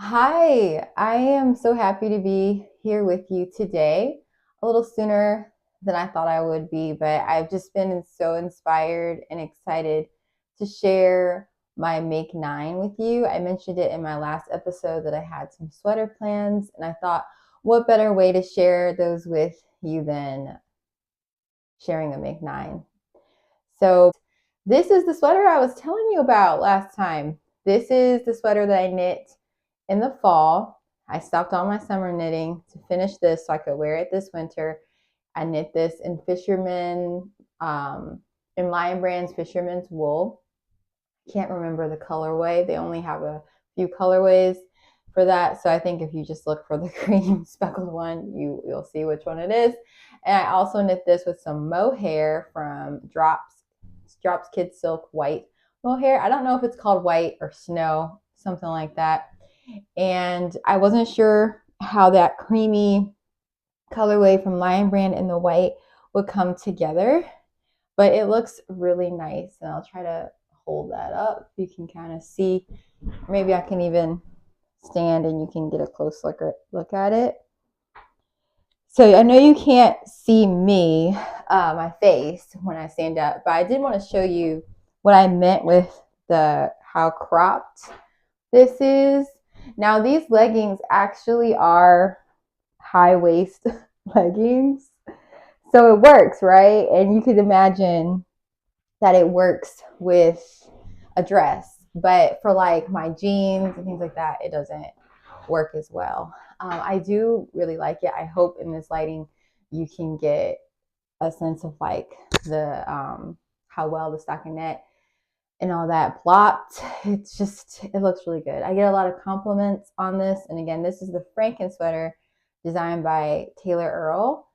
Hi, I am so happy to be here with you today. A little sooner than I thought I would be, but I've just been so inspired and excited to share my Make Nine with you. I mentioned it in my last episode that I had some sweater plans, and I thought, what better way to share those with you than sharing a Make Nine? So, this is the sweater I was telling you about last time. This is the sweater that I knit in the fall. I stopped all my summer knitting to finish this so I could wear it this winter. I knit this in in Lion Brand's Fisherman's Wool. Can't remember the colorway. They only have a few colorways for that. So I think if you just look for the cream speckled one, you'll see which one it is. And I also knit this with some mohair from Drops Kid Silk White mohair. I don't know if it's called white or snow, something like that. And I wasn't sure how that creamy colorway from Lion Brand and the white would come together, but it looks really nice. And I'll try to hold that up. You can kind of see. Maybe I can even stand and you can get a close look at it. So I know you can't see me, my face when I stand up, but I did want to show you what I meant with how cropped this is. Now these leggings actually are high waist leggings. So it works, right? And you could imagine that it works with a dress. But for like my jeans and things like that, it doesn't work as well. I do really like it. I hope in this lighting you can get a sense of like the how well the stockinette and all that blocked. It looks really good. I get a lot of compliments on this. And again, this is the Franken sweater designed by Taylor Earl.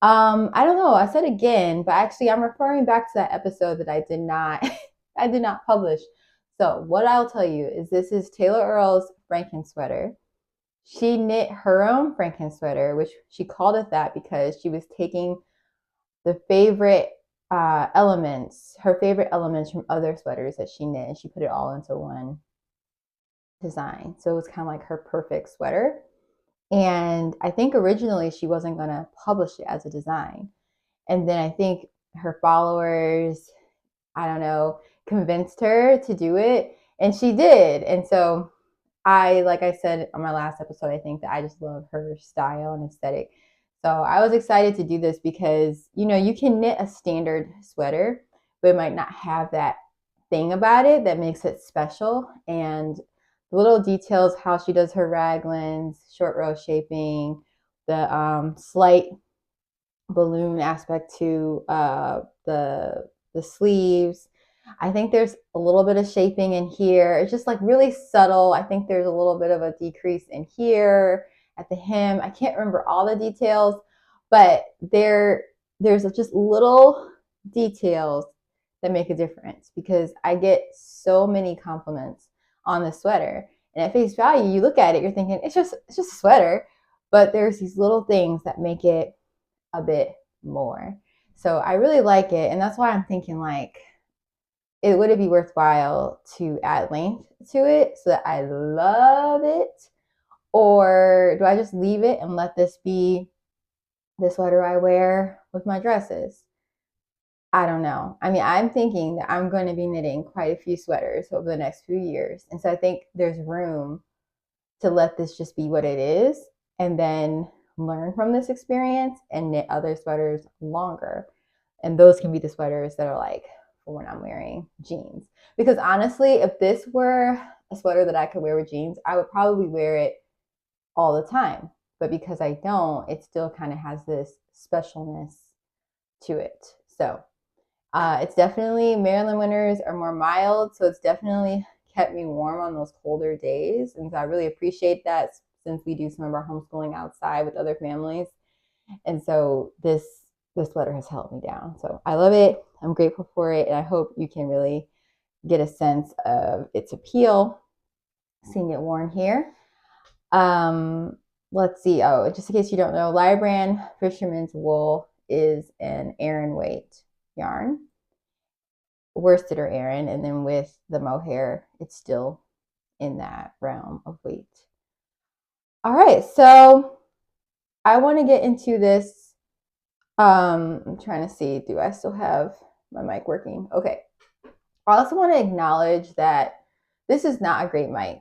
I don't know. I said again, but actually I'm referring back to that episode that I did not I did not publish. So what I'll tell you is this is Taylor Earl's Franken sweater. She knit her own Franken sweater, which she called it that because she was taking the favorite her favorite elements from other sweaters that she knit, and she put it all into one design. So it was kind of like her perfect sweater. And I think originally she wasn't going to publish it as a design. And then I think her followers, I don't know, convinced her to do it. And she did. And so like I said on my last episode, I think that I just love her style and aesthetic. So I was excited to do this because, you can knit a standard sweater, but it might not have that thing about it that makes it special. And the little details, how she does her raglans, short row shaping, the slight balloon aspect to the sleeves. I think there's a little bit of shaping in here. It's just like really subtle. I think there's a little bit of a decrease in here at the hem. I can't remember all the details, but there's just little details that make a difference because I get so many compliments on the sweater. And at face value, you look at it, you're thinking it's just a sweater, but there's these little things that make it a bit more. So I really like it, and that's why I'm thinking like would it be worthwhile to add length to it so that I love it? Or do I just leave it and let this be the sweater I wear with my dresses? I don't know. I mean, I'm thinking that I'm going to be knitting quite a few sweaters over the next few years. And so I think there's room to let this just be what it is and then learn from this experience and knit other sweaters longer. And those can be the sweaters that are like for when I'm wearing jeans. Because honestly, if this were a sweater that I could wear with jeans, I would probably wear it all the time. But because I don't, it still kind of has this specialness to it. So it's definitely, Maryland winters are more mild, so it's definitely kept me warm on those colder days. And so I really appreciate that since we do some of our homeschooling outside with other families. And so this sweater has held me down. So I love it. I'm grateful for it. And I hope you can really get a sense of its appeal seeing it worn here. Let's see. Oh, just in case you don't know, Lion Brand Fisherman's Wool is an Aran weight yarn, worsted or Aran, and then with the mohair, it's still in that realm of weight. All right, so I want to get into this. I'm trying to see, do I still have my mic working? Okay. I also want to acknowledge that this is not a great mic.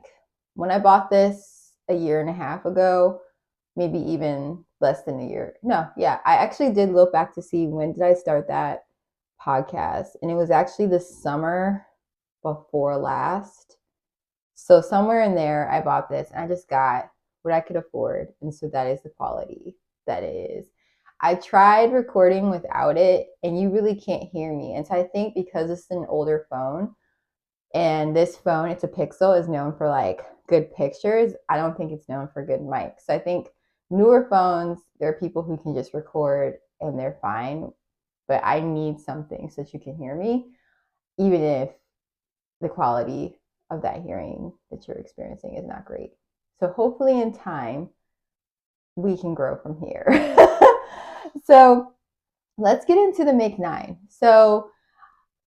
When I bought this a year and a half ago, maybe even less than a year. No, yeah, I actually did look back to see when did I start that podcast, and it was actually the summer before last. So somewhere in there, I bought this, and I just got what I could afford, and so that is the quality that it is. I tried recording without it, and you really can't hear me. And so I think because it's an older phone, and this phone, it's a Pixel, is known for like good pictures, I don't think it's known for good mics. So I think newer phones, there are people who can just record and they're fine, but I need something so that you can hear me, even if the quality of that hearing that you're experiencing is not great. So hopefully in time, we can grow from here. So let's get into the Make 9. So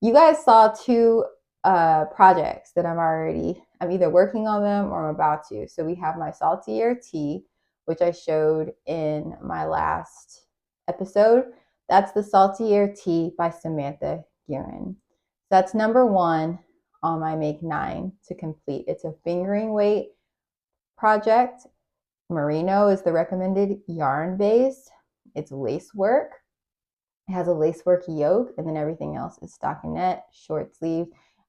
you guys saw two projects that I'm either working on them or I'm about to. So we have my salty air tea, which I showed in my last episode. That's the salty air tea by Samantha Guerin. That's number 1 on my Make 9 to complete. It's a fingering weight project. Merino is the recommended yarn base. It's lace work. It has a lacework yoke, and then everything else is stockinette, short sleeve.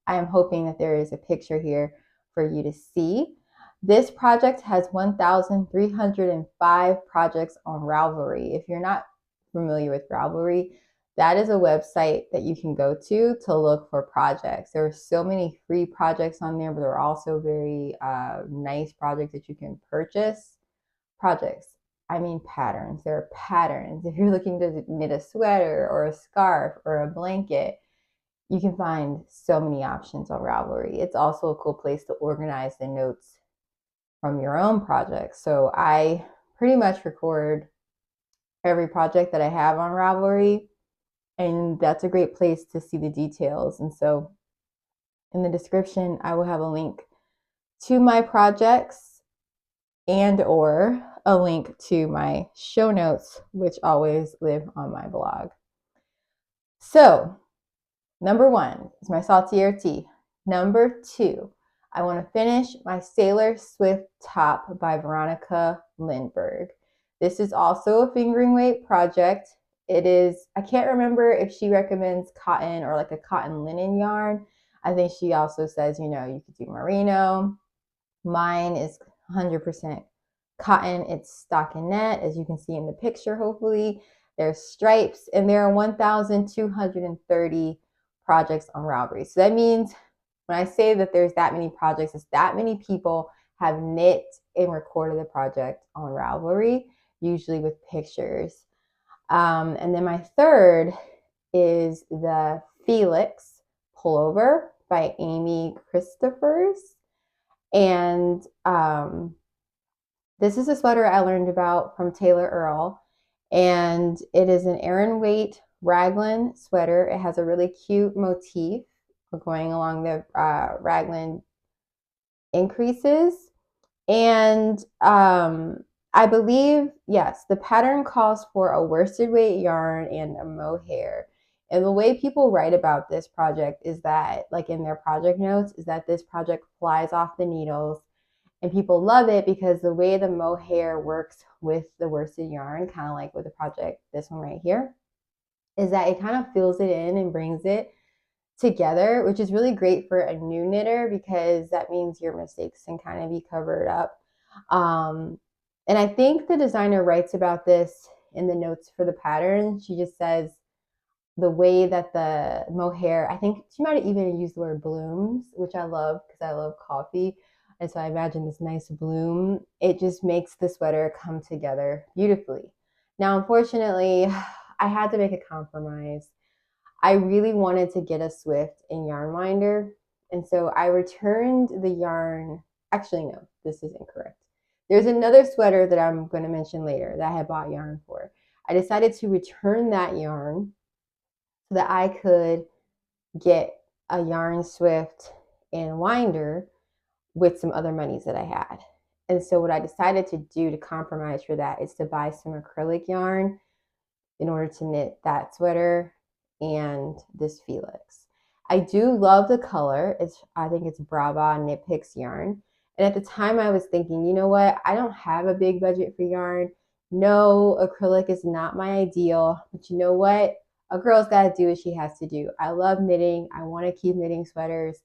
I am hoping that there is a picture here for you to see. This project has 1,305 projects on Ravelry. If you're not familiar with Ravelry, that is a website that you can go to look for projects. There are so many free projects on there, but there are also very nice projects that you can purchase. Projects. I mean patterns. There are patterns. If you're looking to knit a sweater or a scarf or a blanket, you can find so many options on Ravelry. It's also a cool place to organize the notes from your own projects. So I pretty much record every project that I have on Ravelry, and that's a great place to see the details. And so in the description, I will have a link to my projects and or a link to my show notes, which always live on my blog. So number 1 is my salty air tea. Number 2, I want to finish my Sailor Swift top by Veronica Lindbergh. This is also a fingering weight project. It is, I can't remember if she recommends cotton or like a cotton linen yarn. I think she also says, you could do merino. Mine is 100% cotton. It's stockinette, as you can see in the picture, hopefully. There's stripes, and there are 1,230 projects on Ravelry. So that means when I say that there's that many projects, it's that many people have knit and recorded the project on Ravelry, usually with pictures. And then my third is the Felix pullover by Amy Christophers. And this is a sweater I learned about from Taylor Earl, and it is an Aran weight raglan sweater. It has a really cute motif going along the raglan increases, and I believe, yes, the pattern calls for a worsted weight yarn and a mohair. And the way people write about this project is that, like in their project notes, is that this project flies off the needles. And people love it because the way the mohair works with the worsted yarn, kind of like with the project, this one right here, is that it kind of fills it in and brings it together, which is really great for a new knitter because that means your mistakes can kind of be covered up. And I think the designer writes about this in the notes for the pattern. She just says the way that the mohair, I think she might have even used the word blooms, which I love because I love coffee. And so I imagine this nice bloom. It just makes the sweater come together beautifully. Now, unfortunately, I had to make a compromise. I really wanted to get a Swift in Yarn Winder. And so I returned the yarn. Actually, no, this is incorrect. There's another sweater that I'm going to mention later that I had bought yarn for. I decided to return that yarn so that I could get a Yarn Swift and Winder with some other monies that I had. And so what I decided to do to compromise for that is to buy some acrylic yarn in order to knit that sweater and this Felix. I do love the color. I think it's Brava Knit Picks yarn. And at the time I was thinking, you know what? I don't have a big budget for yarn. No, acrylic is not my ideal. But you know what? A girl's got to do what she has to do. I love knitting. I want to keep knitting sweaters.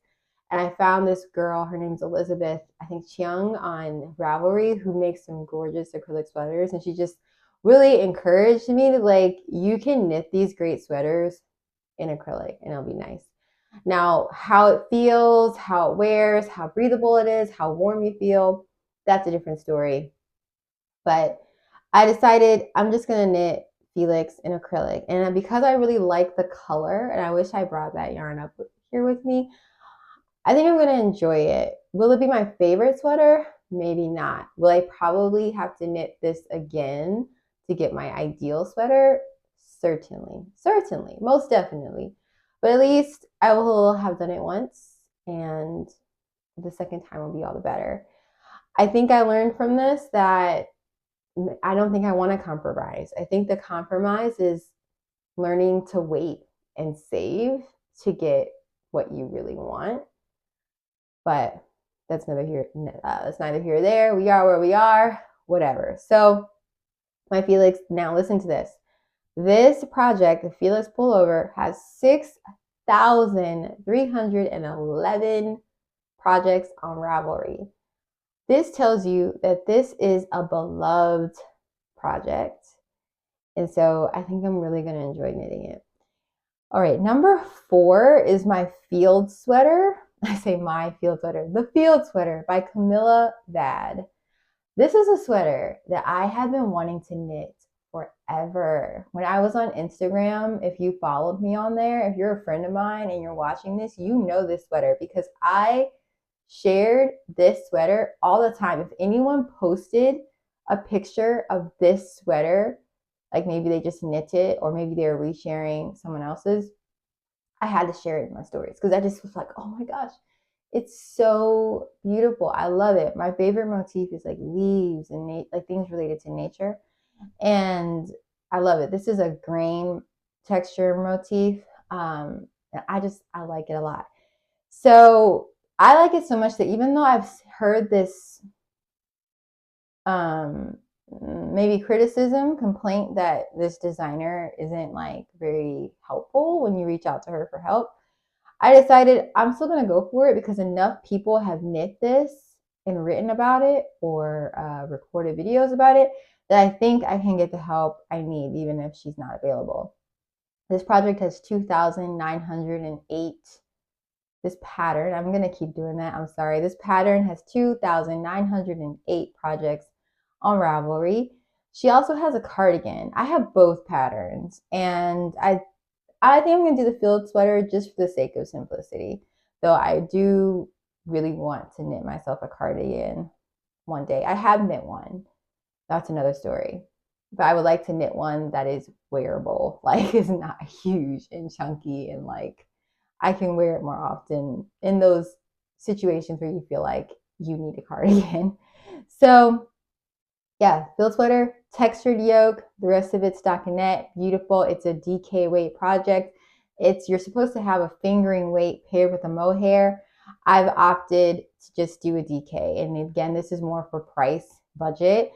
And I found this girl, her name's Elizabeth, I think Chiang, on Ravelry, who makes some gorgeous acrylic sweaters. And she just really encouraged me to, like, you can knit these great sweaters in acrylic and it'll be nice. Now, how it feels, how it wears, how breathable it is, how warm you feel, that's a different story. But I decided I'm just going to knit Felix in acrylic. And because I really like the color, and I wish I brought that yarn up here with me, I think I'm going to enjoy it. Will it be my favorite sweater? Maybe not. Will I probably have to knit this again to get my ideal sweater? Certainly. Certainly. Most definitely. But at least I will have done it once, and the second time will be all the better. I think I learned from this that I don't think I want to compromise. I think the compromise is learning to wait and save to get what you really want. But that's neither here nor there. We are where we are, whatever. So my Felix, now listen to this. This project, the Felix Pullover, has 6,311 projects on Ravelry. This tells you that this is a beloved project. And so I think I'm really going to enjoy knitting it. All right, number 4 is my field sweater. I say my field sweater. The Field Sweater by Camilla Vad. This is a sweater that I have been wanting to knit forever. When I was on Instagram, if you followed me on there, if you're a friend of mine and you're watching this, you know this sweater because I shared this sweater all the time. If anyone posted a picture of this sweater, like maybe they just knit it or maybe they're resharing someone else's, I had to share it in my stories because I just was like, oh my gosh, it's so beautiful. I love it. My favorite motif is like leaves and like things related to nature. And I love it. This is a grain texture motif. I like it a lot. So I like it so much that even though I've heard this maybe criticism, complaint that this designer isn't like very helpful when you reach out to her for help, I decided I'm still going to go for it because enough people have knit this and written about it or recorded videos about it that I think I can get the help I need even if she's not available. This project has 2,908. This pattern, I'm going to keep doing that. I'm sorry. This pattern has 2,908 projects on Ravelry. She also has a cardigan. I have both patterns, and I think I'm going to do the field sweater just for the sake of simplicity, though I do really want to knit myself a cardigan one day. I have knit one. That's another story. But I would like to knit one that is wearable, like is not huge and chunky and like I can wear it more often in those situations where you feel like you need a cardigan. So yeah, field sweater, textured yoke, the rest of it's stockinette, beautiful. It's a DK weight project. You're supposed to have a fingering weight paired with a mohair. I've opted to just do a DK. And again, this is more for price budget.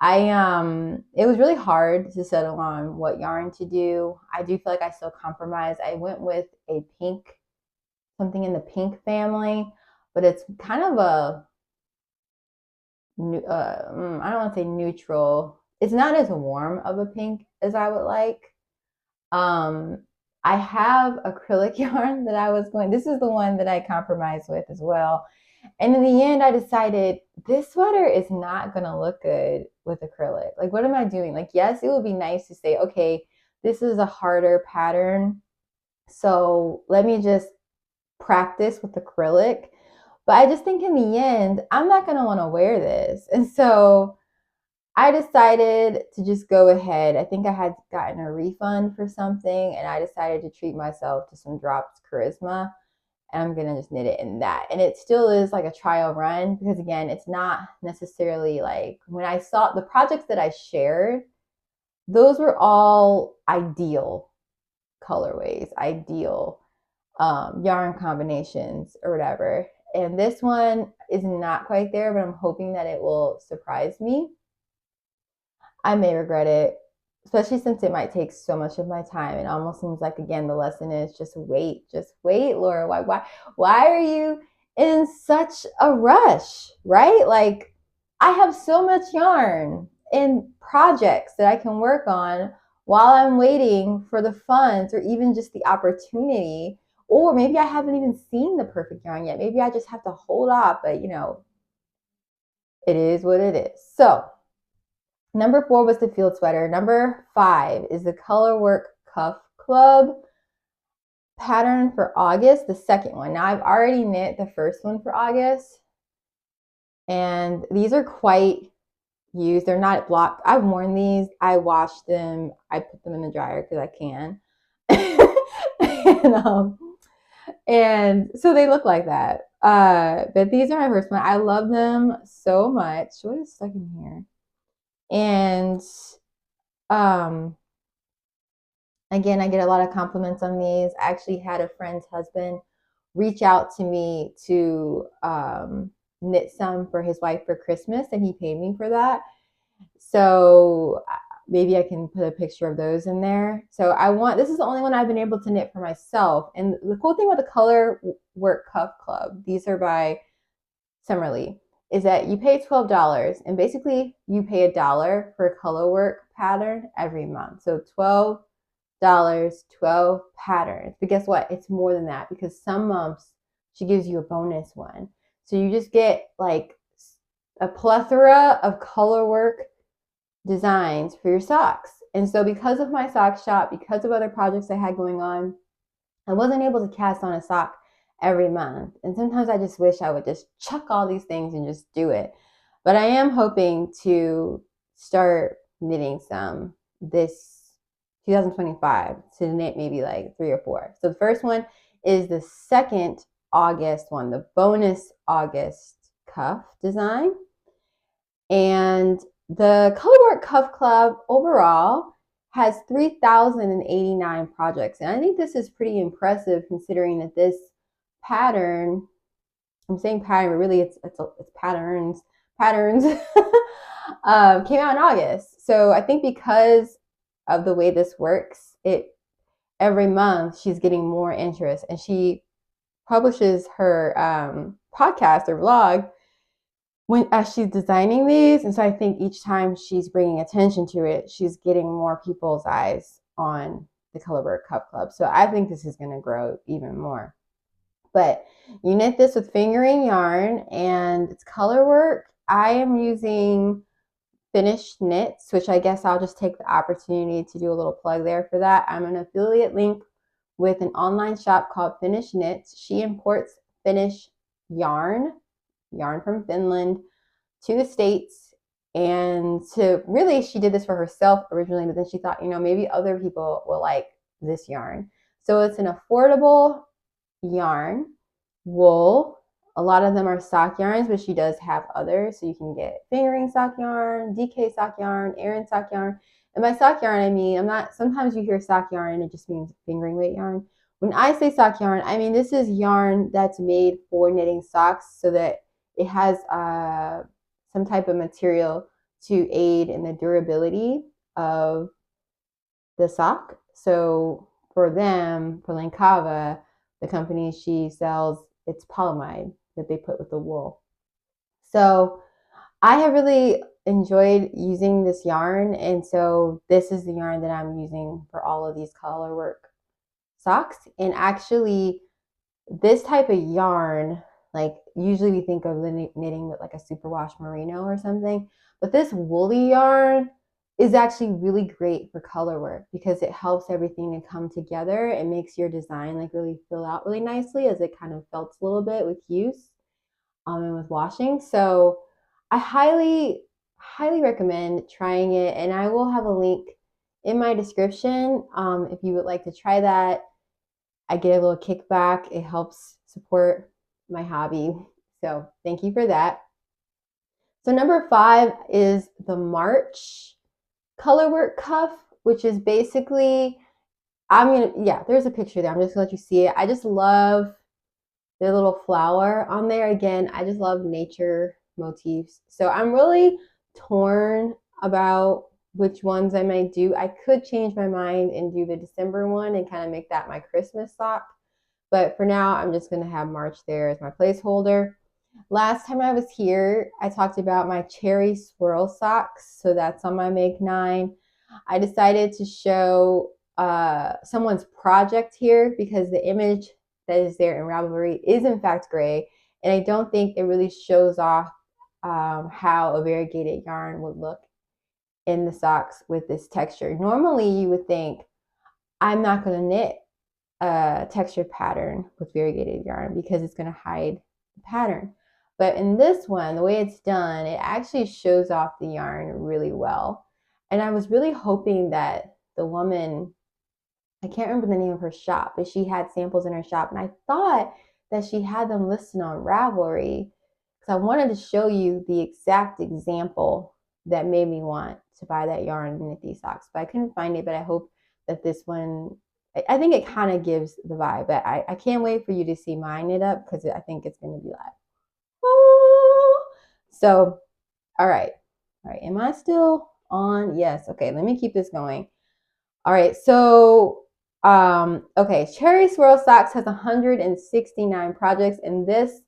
It was really hard to settle on what yarn to do. I do feel like I still compromise. I went with a pink, something in the pink family, but it's kind of a, I don't want to say neutral. It's not as warm of a pink as I would like. I have acrylic yarn that this is the one that I compromised with as well. And in the end, I decided this sweater is not going to look good with acrylic. Like, what am I doing? Like, yes, it would be nice to say, okay, this is a harder pattern, so let me just practice with acrylic. But I just think in the end, I'm not going to want to wear this. And so I decided to just go ahead. I think I had gotten a refund for something, and I decided to treat myself to some dropped charisma. and I'm gonna just knit it in that. And it still is like a trial run because again, it's not necessarily like when I saw the projects that I shared, those were all ideal colorways, ideal yarn combinations or whatever. And this one is not quite there, but I'm hoping that it will surprise me. I may regret it, especially since it might take so much of my time. It almost seems like again the lesson is just wait, Laura. Why are you in such a rush, right? Like I have so much yarn and projects that I can work on while I'm waiting for the funds or even just the opportunity. Or maybe I haven't even seen the perfect yarn yet. Maybe I just have to hold off, but you know, it is what it is. So number 4 was the field sweater. Number 5 is the Colorwork Cuff Club pattern for August, the second one. Now I've already knit the first one for August, and these are quite used. They're not blocked. I've worn these. I washed them. I put them in the dryer because I can. and so they look like that. But these are my first one. I love them so much. What is stuck in here? And again, I get a lot of compliments on these. I actually had a friend's husband reach out to me to knit some for his wife for Christmas, and he paid me for that. So maybe I can put a picture of those in there. So this is the only one I've been able to knit for myself. And the cool thing about the Color Work Cuff Club, these are by Summerly, is that you pay $12 and basically you pay $1 for a color work pattern every month. So $12, 12 patterns. But guess what? It's more than that because some months she gives you a bonus one. So you just get like a plethora of color work designs for your socks. And so because of my sock shop, because of other projects I had going on, I wasn't able to cast on a sock every month. And sometimes I just wish I would just chuck all these things and just do it. But I am hoping to start knitting some this 2025 to knit maybe like 3 or 4. So the first one is the second August one, the bonus August cuff design. And the Colorwork Cuff Club overall has 3,089 projects. And I think this is pretty impressive considering that this pattern, I'm saying pattern, but really it's patterns, came out in August. So I think because of the way this works, every month she's getting more interest, and she publishes her podcast or vlog as she's designing these. And so I think each time she's bringing attention to it, she's getting more people's eyes on the Colorwork Cuff Club. So I think this is going to grow even more. But you knit this with fingering yarn, and it's color work. I am using Finished Knits, which I guess I'll just take the opportunity to do a little plug there for that. I'm an affiliate link with an online shop called Finished Knits. She imports Finnish yarn from Finland to the States. And she did this for herself originally, but then she thought, maybe other people will like this yarn. So it's an affordable yarn, wool. A lot of them are sock yarns, but she does have others. So you can get fingering sock yarn, DK sock yarn, Aran sock yarn. And by sock yarn, I mean, sometimes you hear sock yarn and it just means fingering weight yarn. When I say sock yarn, I mean this is yarn that's made for knitting socks so that it has some type of material to aid in the durability of the sock. So for Lankava, the company she sells, it's polyamide that they put with the wool. So I have really enjoyed using this yarn, and so this is the yarn that I'm using for all of these color work socks. And actually this type of yarn, like usually we think of knitting with like a superwash merino or something, but this woolly yarn is actually really great for color work because it helps everything to come together. It makes your design like really fill out really nicely as it kind of felts a little bit with use and with washing. So I highly recommend trying it, and I will have a link in my description if you would like to try that. I get a little kickback. It helps support my hobby. So thank you for that. So number 5 is the March colorwork cuff, which is basically, there's a picture there. I'm just gonna let you see it. I just love the little flower on there. Again, I just love nature motifs. So I'm really torn about which ones I might do. I could change my mind and do the December one and kind of make that my Christmas sock. But for now, I'm just going to have March there as my placeholder. Last time I was here, I talked about my cherry swirl socks. So that's on my Make 9. I decided to show someone's project here because the image that is there in Ravelry is in fact gray. And I don't think it really shows off how a variegated yarn would look in the socks with this texture. Normally you would think, I'm not going to knit a textured pattern with variegated yarn because it's going to hide the pattern. But in this one, the way it's done, it actually shows off the yarn really well. And I was really hoping that the woman, I can't remember the name of her shop, but she had samples in her shop. And I thought that she had them listed on Ravelry because I wanted to show you the exact example that made me want to buy that yarn and knit these socks. But I couldn't find it, but I hope that this one, I think it kind of gives the vibe. But I can't wait for you to see mine knit up because I think it's going to be like, oh. So, all right. Am I still on? Yes. Okay, let me keep this going. All right, so okay, Cherry Swirl Socks has 169 projects, and this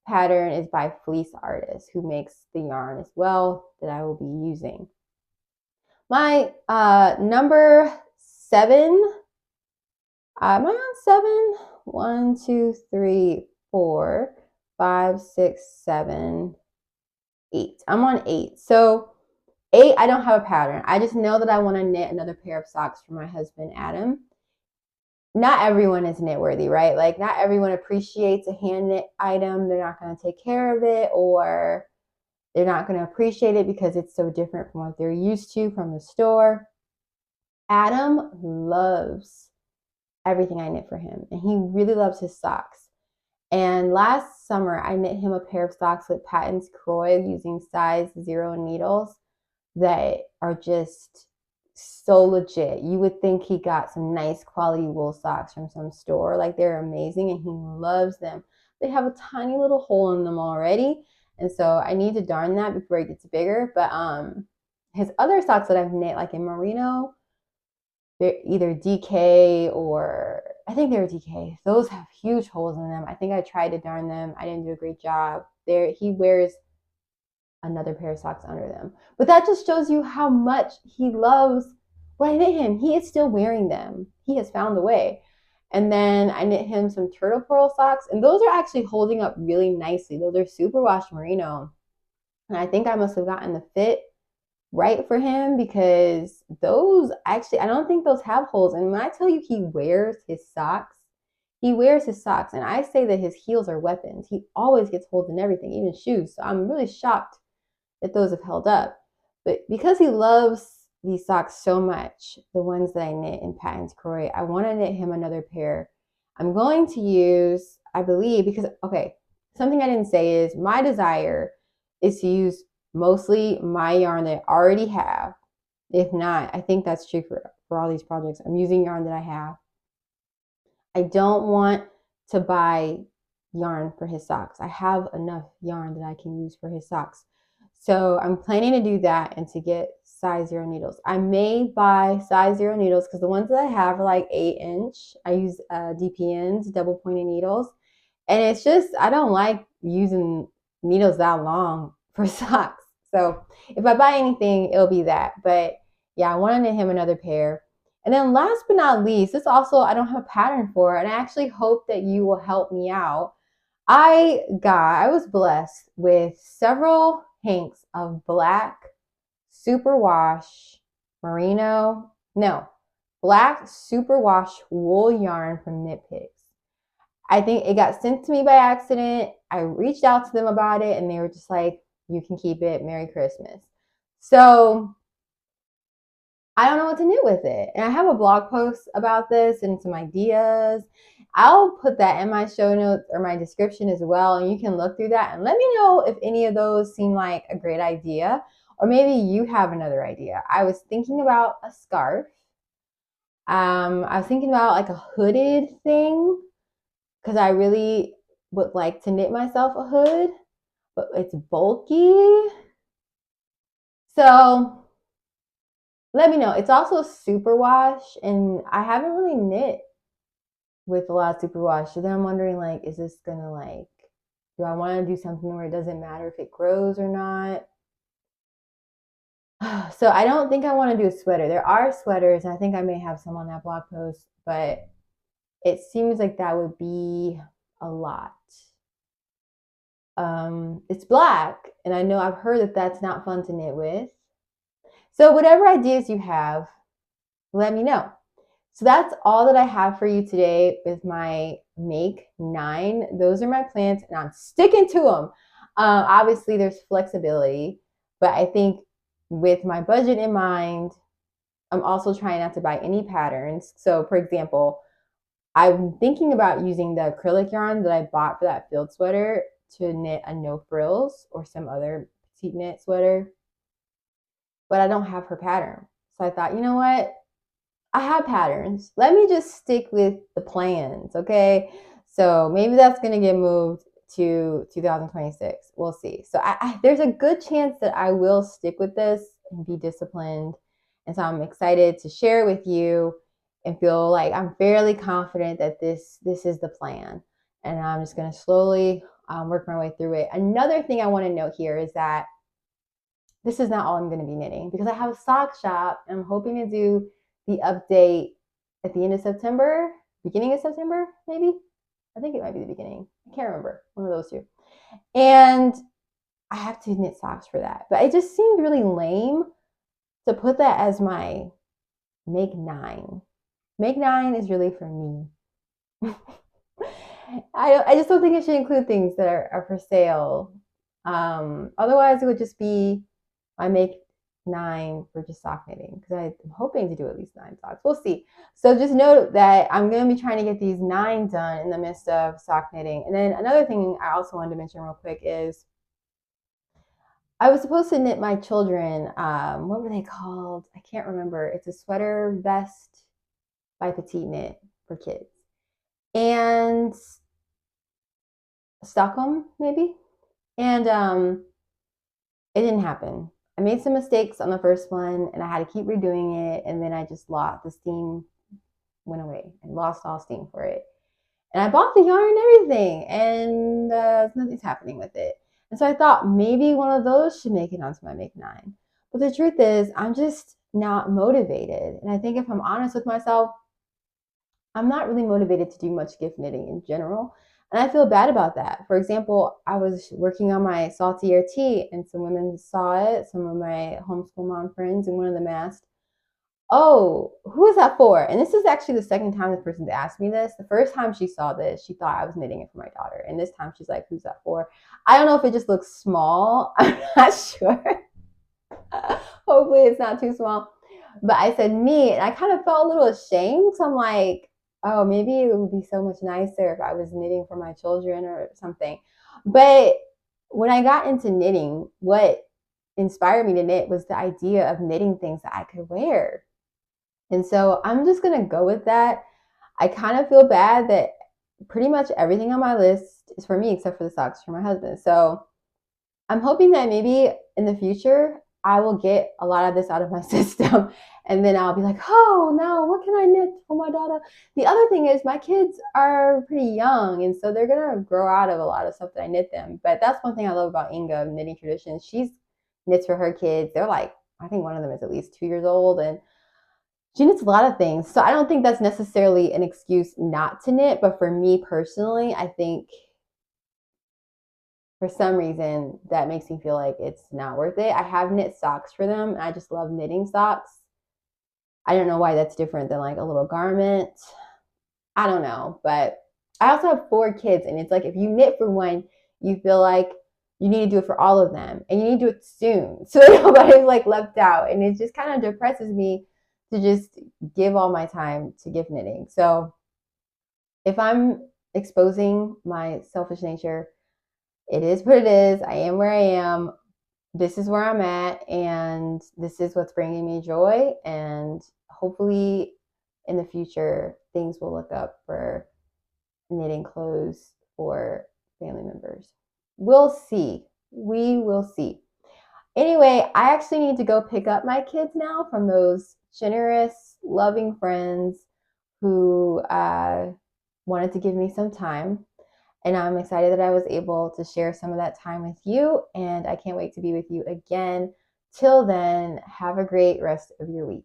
pattern is by Fleece Artist, who makes the yarn as well that I will be using. My number 7, am I on 7? 1, 2, 3, 4, 5, 6, 7, 8. I'm on 8. So 8, I don't have a pattern. I just know that I want to knit another pair of socks for my husband, Adam. Not everyone is knit worthy, right? Like not everyone appreciates a hand knit item. They're not going to take care of it, or they're not going to appreciate it because it's so different from what they're used to from the store. Adam loves everything I knit for him, and he really loves his socks. And last summer, I knit him a pair of socks with Patons Croy using size 0 needles that are just so legit. You would think he got some nice quality wool socks from some store. Like they're amazing and he loves them. They have a tiny little hole in them already. And so I need to darn that before it gets bigger. But his other socks that I've knit, like in merino, they're either DK or I think they were DK. Those have huge holes in them. I think I tried to darn them. I didn't do a great job. He wears another pair of socks under them. But that just shows you how much he loves what I knit him. He is still wearing them. He has found a way. And then I knit him some turtle pearl socks, and those are actually holding up really nicely. Those are superwash merino. And I think I must have gotten the fit right for him because those actually, I don't think those have holes. And when I tell you he wears his socks, he wears his socks. And I say that his heels are weapons. He always gets holes in everything, even shoes. So I'm really shocked that those have held up. But because he loves these socks so much, the ones that I knit in Patons Croy, I want to knit him another pair. I'm going to use, I believe, because, okay, something I didn't say is my desire is to use mostly my yarn that I already have. If not, I think that's true for all these projects. I'm using yarn that I have. I don't want to buy yarn for his socks. I have enough yarn that I can use for his socks. So I'm planning to do that and to get size 0 needles. I may buy size 0 needles because the ones that I have are like 8-inch. I use DPNs, double pointed needles. And it's just, I don't like using needles that long for socks. So if I buy anything, it'll be that. But yeah, I want to knit him another pair. And then last but not least, this also I don't have a pattern for, and I actually hope that you will help me out. I was blessed with several hanks of black superwash black superwash wool yarn from Knit Picks. I think it got sent to me by accident. I reached out to them about it and they were just like, you can keep it. Merry Christmas. So I don't know what to knit with it. And I have a blog post about this and some ideas. I'll put that in my show notes or my description as well. And you can look through that and let me know if any of those seem like a great idea, or maybe you have another idea. I was thinking about a scarf. I was thinking about like a hooded thing because I really would like to knit myself a hood, but it's bulky. So let me know. It's also superwash, and I haven't really knit with a lot of superwash. So then I'm wondering, like, is this gonna like, do I want to do something where it doesn't matter if it grows or not? So I don't think I want to do a sweater. There are sweaters, and I think I may have some on that blog post, but it seems like that would be a lot. It's black, and I know I've heard that that's not fun to knit with. So whatever ideas you have, let me know. So that's all that I have for you today with my Make 9. Those are my plans, and I'm sticking to them. Obviously, there's flexibility, but I think with my budget in mind, I'm also trying not to buy any patterns. So, for example, I'm thinking about using the acrylic yarn that I bought for that field sweater to knit a no frills or some other petite knit sweater, but I don't have her pattern. So I thought, you know what? I have patterns. Let me just stick with the plans, okay? So maybe that's going to get moved to 2026. We'll see. So there's a good chance that I will stick with this and be disciplined. And so I'm excited to share it with you and feel like I'm fairly confident that this is the plan. And I'm just going to slowly work my way through it. Another thing I want to note here is that this is not all I'm going to be knitting, because I have a sock shop and I'm hoping to do the update at the end of September, beginning of September, maybe. I think it might be the beginning. I can't remember. One of those two. And I have to knit socks for that. But it just seemed really lame to put that as my Make 9. Make 9 is really for me. I just don't think it should include things that are for sale. Otherwise, it would just be my Make 9 for just sock knitting, because I'm hoping to do at least 9 socks. We'll see. So just note that I'm going to be trying to get these 9 done in the midst of sock knitting. And then another thing I also wanted to mention real quick is I was supposed to knit my children, what were they called? I can't remember. It's a sweater vest by Petite Knit for kids. And Stockholm, maybe? And it didn't happen. I made some mistakes on the first one, and I had to keep redoing it, and then I just lost, the steam went away and lost all steam for it. And I bought the yarn and everything, and nothing's happening with it. And so I thought maybe one of those should make it onto my Make 9. But the truth is, I'm just not motivated. And I think if I'm honest with myself, I'm not really motivated to do much gift knitting in general. And I feel bad about that. For example, I was working on my saltier tea, and some women saw it, some of my homeschool mom friends, and one of them asked, "Oh, who is that for?" And this is actually the second time this person's asked me this. The first time she saw this, she thought I was knitting it for my daughter. And this time she's like, "Who's that for?" I don't know if it just looks small. I'm not sure. Hopefully it's not too small. But I said me, and I kind of felt a little ashamed. So I'm like, oh, maybe it would be so much nicer if I was knitting for my children or something. But when I got into knitting, what inspired me to knit was the idea of knitting things that I could wear. And so I'm just going to go with that. I kind of feel bad that pretty much everything on my list is for me except for the socks for my husband. So I'm hoping that maybe in the future I will get a lot of this out of my system, and then I'll be like, oh no, what can I knit for my daughter? The other thing is my kids are pretty young, and so they're going to grow out of a lot of stuff that I knit them. But that's one thing I love about Inga of Knitting Traditions. She's knits for her kids. They're like, I think one of them is at least 2 years old, and she knits a lot of things. So I don't think that's necessarily an excuse not to knit. But for me personally, I think for some reason that makes me feel like it's not worth it. I have knit socks for them, and I just love knitting socks. I don't know why that's different than like a little garment. I don't know. But I also have 4 kids, and it's like if you knit for one, you feel like you need to do it for all of them, and you need to do it soon so nobody's like left out. And it just kind of depresses me to just give all my time to gift knitting. So if I'm exposing my selfish nature, it is what it is. I am where I am. This is where I'm at, and this is what's bringing me joy. And hopefully, in the future, things will look up for knitting clothes for family members. We'll see. We will see. Anyway, I actually need to go pick up my kids now from those generous, loving friends who wanted to give me some time. And I'm excited that I was able to share some of that time with you. And I can't wait to be with you again. Till then, have a great rest of your week.